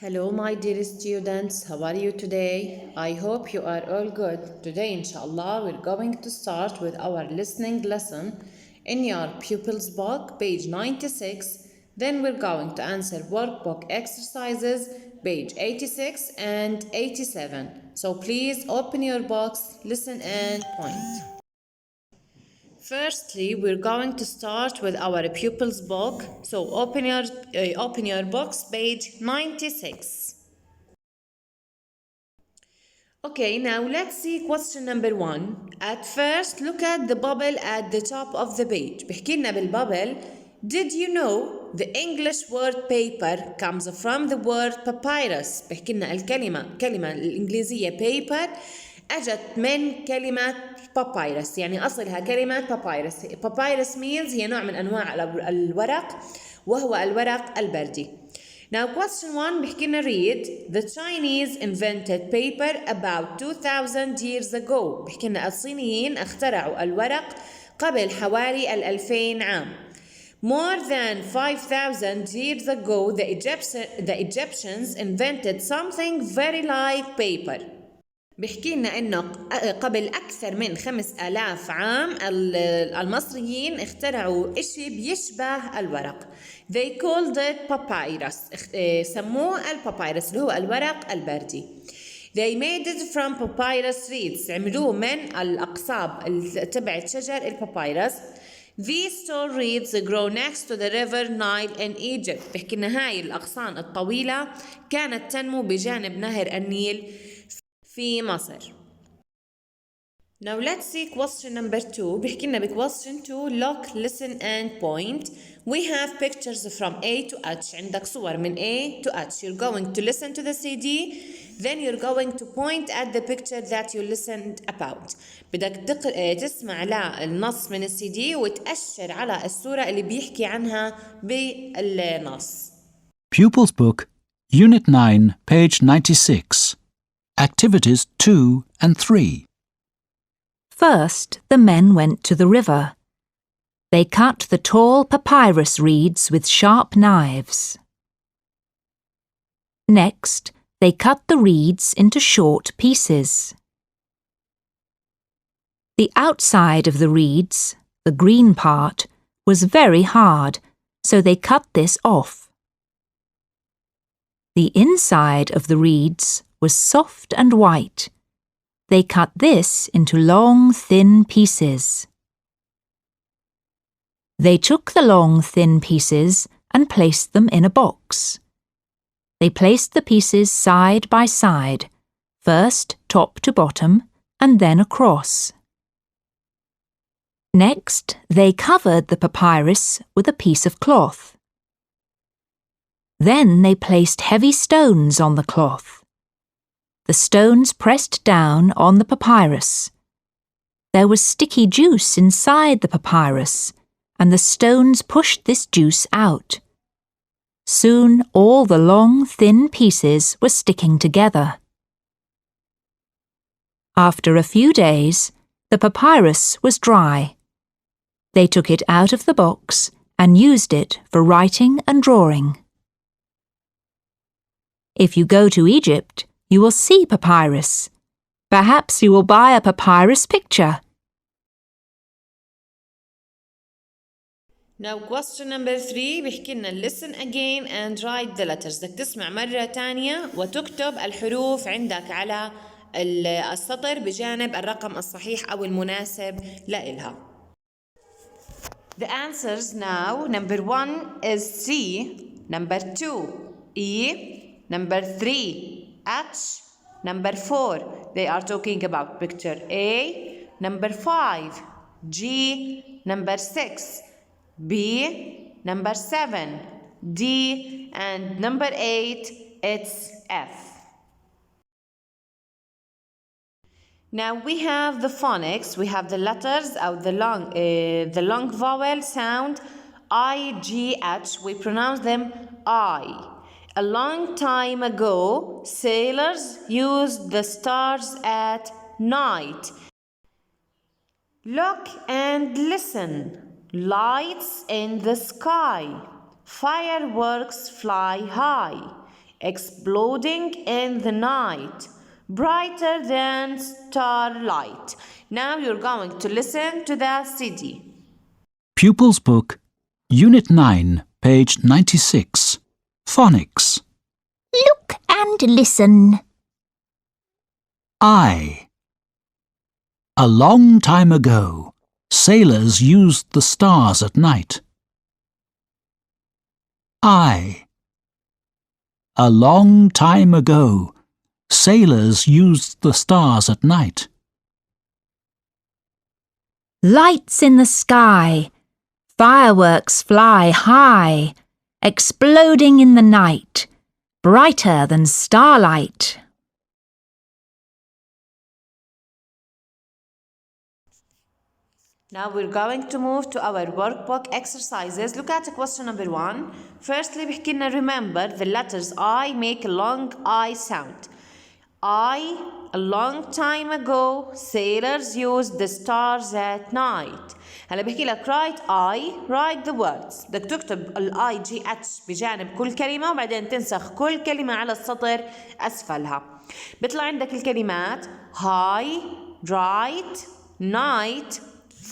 Hello, my dear students. How are you today? I hope you are all good. Today, inshallah, we're going to start with our listening lesson in your pupils book, page 96. Then we're going to answer workbook exercises, page 86 and 87. So please open your books, listen and point. Firstly, we're going to start with our pupils book. So open your books, page 96. Okay, now let's see question number one. At first, look at the bubble at the top of the page. بيحكي لنا بالبابل. Did you know the English word paper comes from the word papyrus؟ بيحكي لنا كلمة الإنجليزية paper أجت من كلمة papyrus، يعني أصلها كلمة papyrus. Papyrus means هي نوع من أنواع الورق، وهو الورق البردي. Now question 1 بيحكي لنا read. The Chinese invented paper about 2000 years ago. بيحكي لنا الصينيين اخترعوا الورق قبل حوالي 2000 عام. More than 5000 years ago the Egyptians invented something very like paper. بيحكي لنا انه قبل اكثر من 5000 عام المصريين اخترعوا اشي بيشبه الورق. They called it papyrus. سموه البابايرس اللي هو الورق البردي. They made it from papyrus reeds. عملوه من الاقصاب تبعت شجر البابايرس. These tall reeds grow next to the river Nile in Egypt. بيحكي لنا هاي الاغصان الطويله كانت تنمو بجانب نهر النيل في مصر. Now let's see question number 2. بيحكي لنا question 2 look, listen and point. We have pictures from A to H. عندك صور من A to H. You're going to listen to the CD, then you're going to point at the picture that you listened about. بدك تسمع للنص من الCD وتأشر على الصورة اللي بيحكي عنها بالنص. Pupils Book, Unit 9, page 96. Activities 2 and 3. First, the men went to the river. They cut the tall papyrus reeds with sharp knives. Next, they cut the reeds into short pieces. The outside of the reeds, the green part, was very hard, so they cut this off. The inside of the reeds was soft and white. They cut this into long, thin pieces. They took the long, thin pieces and placed them in a box. They placed the pieces side by side, first top to bottom and then across. Next, they covered the papyrus with a piece of cloth. Then they placed heavy stones on the cloth. The stones pressed down on the papyrus. There was sticky juice inside the papyrus, and the stones pushed this juice out. Soon all the long, thin pieces were sticking together. After a few days, the papyrus was dry. They took it out of the box and used it for writing and drawing. If you go to Egypt, you will see papyrus. Perhaps you will buy a papyrus picture. Now question number 3 بيحكي لنا listen again and write the letters. بدك تسمع مرة تانية وتكتب الحروف عندك على السطر بجانب الرقم الصحيح أو المناسب لإلها. The answers now. Number 1 is C. Number 2 E. Number 3 H. Number 4 they are talking about picture A. Number 5 G. Number 6 B. Number 7 D. And number 8 it's F. Now we have the phonics. We have the letters or the long vowel sound I-G-H. We pronounce them I. A long time ago, sailors used the stars at night. Look and listen. Lights in the sky. Fireworks fly high. exploding in the night, brighter than starlight. Now you're going to listen to the CD. Pupils Book, Unit 9, page 96. Phonics. Look and listen. I. A long time ago, sailors used the stars at night. I. A long time ago, sailors used the stars at night. Lights in the sky, fireworks fly high, exploding in the night, brighter than starlight. Now we're going to move to our workbook exercises. Look at question number 1. Firstly, بحكي لنا remember the letters I make a long I sound. A long time ago, sailors used the stars at night. هلا بحكي لك write the words. بدك تكتب ال IGH بجانب كل كلمة وبعدين تنسخ كل كلمة على السطر أسفلها. بيطلع عندك الكلمات high, bright, night,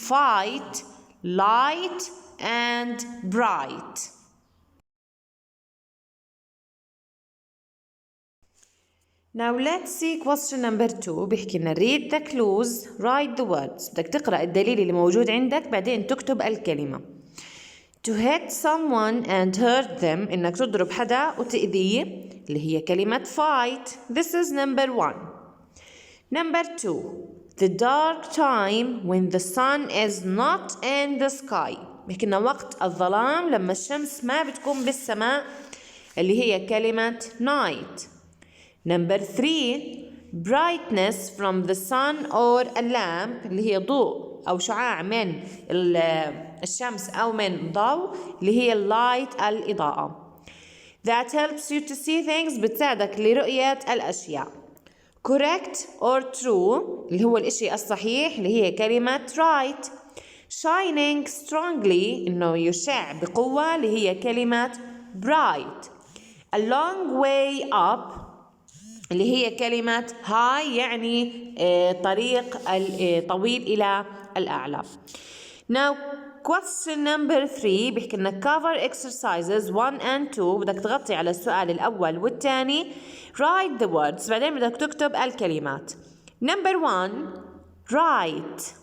fight, light, and bright. Now let's see question number 2. بيحكي لنا read the clues, write the words. بدك تقرأ الدليل اللي موجود عندك بعدين تكتب الكلمة. To hit someone and hurt them إنك تضرب حدا وتأذيه اللي هي كلمة fight. This is number 1. Number 2. The dark time when the sun is not in the sky. بيحكي لنا وقت الظلام لما الشمس ما بتكون بالسماء اللي هي كلمة night. Number 3. Brightness from the sun or a lamp اللي هي ضوء أو شعاع من الشمس أو من ضوء اللي هي light الإضاءة. That helps you to see things بتساعدك لرؤية الأشياء. Correct or true اللي هو الإشي الصحيح اللي هي كلمة right. Shining strongly إنه يشع بقوة اللي هي كلمة bright. A long way up اللي هي كلمة high يعني طريق طويل إلى الأعلى. Now question number 3 بيحكي لنا cover exercises 1 and 2. بدك تغطي على السؤال الأول والثاني. Write the words بعدين بدك تكتب الكلمات. Number 1 bright.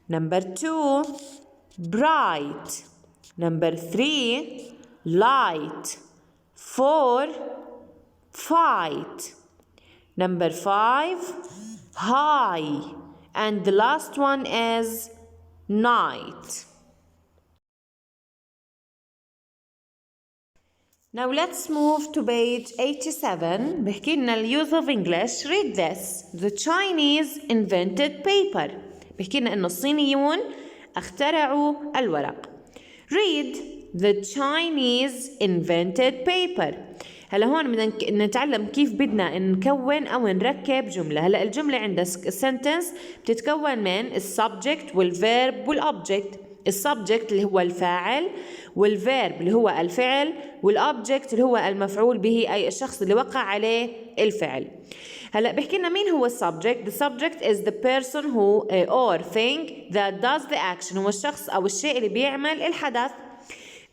Number 2 bright. Number 3 light. 4 fight. Number 5 high. And the last one is night. Now let's move to page 87. بحكي لنا use of English. Read this. The Chinese invented paper. بحكي لنا إنه الصينيون اخترعوا الورق. Read the Chinese invented paper. هلا هون بدنا نتعلم كيف بدنا نكون أو نركب جملة. هلا الجملة عندها sentence بتتكون من السبجكت والverb والobject. السبجكت اللي هو الفاعل والverb اللي هو الفعل والobject اللي هو المفعول به أي الشخص اللي وقع عليه الفعل. هلا بحكي لنا مين هو السبجكت؟ The subject is the person who or thing that does the action. هو الشخص أو الشيء اللي بيعمل الحدث.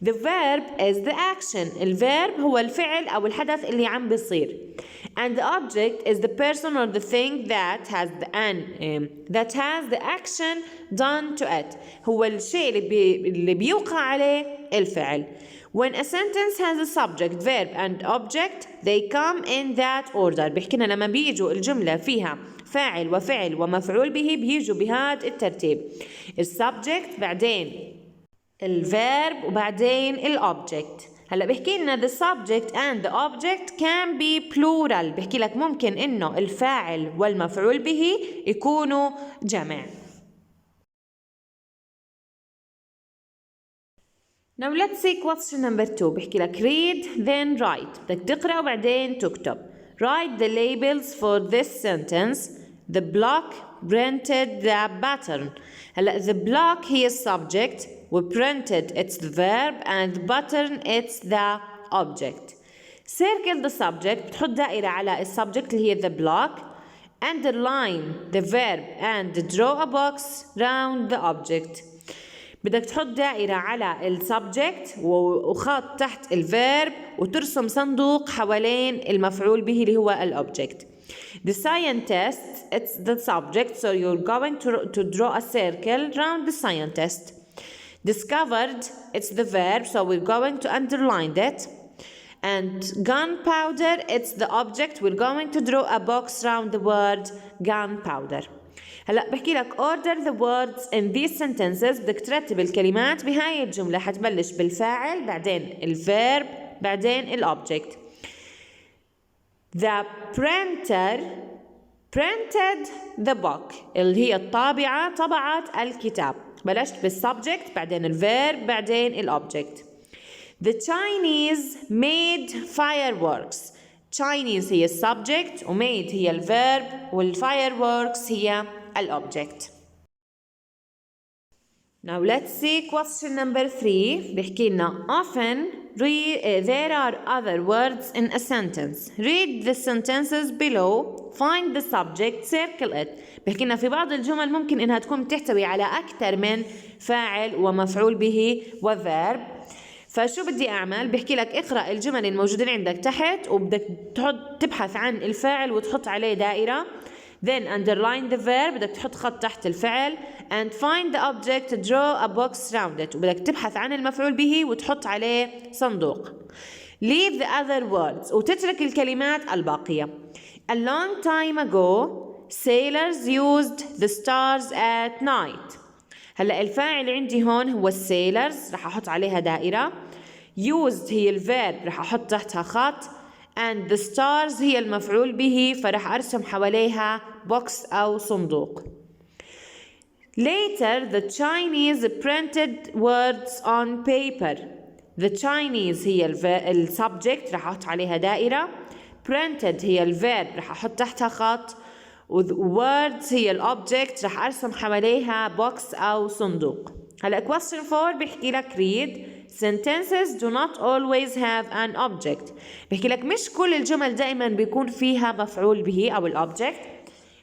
The verb is the action. الverb هو الفعل أو الحدث اللي عم بيصير. And the object is the person or the thing that has the action done to it. هو الشيء اللي بيوقع عليه الفعل. When a sentence has a subject, verb and object, they come in that order. بيحكي لنا لما بيجوا الجملة فيها فاعل وفعل ومفعول به بيجوا بهذا الترتيب. السبجكت بعدين الverb وبعدين الobject. هلا بحكي لنا the subject and the object can be plural. بحكي لك ممكن انه الفاعل والمفعول به يكونوا جمع. Now let's see question number 2. بحكي لك read then write. بدك تقرأ وبعدين تكتب. Write the labels for this sentence. The block printed the pattern. هلا the block هي subject و printed it's the verb and pattern it's the object. circle the subject بتحط دائرة على السبجكت اللي هي the block. underline the verb and draw a box round the object. بدك تحط دائرة على السبجكت وخط تحت الفيرب وترسم صندوق حوالين المفعول به اللي هو الأوبجكت. The scientist, it's the subject, so you're going to draw a circle around the scientist. Discovered, it's the verb, so we're going to underline it. And gunpowder, it's the object, we're going to draw a box around the word gunpowder. هلا بحكي لك order the words in these sentences. بدك ترتب الكلمات بهاي الجملة. حتبلش بالفاعل بعدين الفيرب بعدين الأوبجكت. The printer printed the book اللي هي الطابعة طبعت الكتاب. بلشت بالسبجكت بعدين الفيرب بعدين الأوبجكت. The Chinese made fireworks. Chinese هي السبجكت وmade هي الفيرب والfireworks هي الأوبجكت. Now let's see question number 3. بيحكي لنا often there are other words in a sentence. Read the sentences below. Find the subject. Circle it. بيحكي لنا في بعض الجمل ممكن إنها تكون تحتوي على أكثر من فاعل ومفعول به وverb. فشو بدي أعمل؟ بحكي لك اقرأ الجمل الموجودين عندك تحت وبدك تبحث عن الفاعل وتحط عليه دائرة. Then underline the verb. بدك تحط خط تحت الفعل. And find the object. Draw a box around it. وبدك تبحث عن المفعول به وتحط عليه صندوق. Leave the other words. وتترك الكلمات الباقية. A long time ago, sailors used the stars at night. هلا الفاعل عندي هون هو sailors. رح أحط عليها دائرة. Used هي الفيرب. رح أحط تحتها خط. And the stars هي المفعول به فرح أرسم حواليها box أو صندوق. Later the Chinese printed words on paper. The Chinese هي السبجكت رح أحط عليها دائرة. Printed هي الفيرب رح أحط تحتها خط. words هي الأوبجكت رح أرسم حواليها box أو صندوق. هلا question 4 بيحكي لك read. Sentences do not always have an object. بحكي لك مش كل الجمل دائما بيكون فيها مفعول به أو الأوبجكت.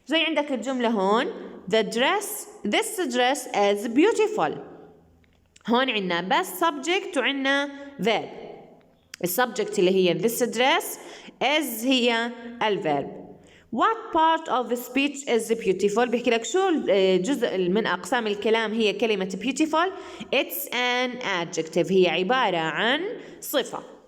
زي عندك الجملة هون this dress is beautiful. هون عنا بس subject وعنا verb. السبجكت اللي هي this dress is هي الverb. What part of the speech is beautiful؟ بيحكي لك شو جزء من أقسام الكلام هي كلمة beautiful. It's an adjective. هي عبارة عن صفة.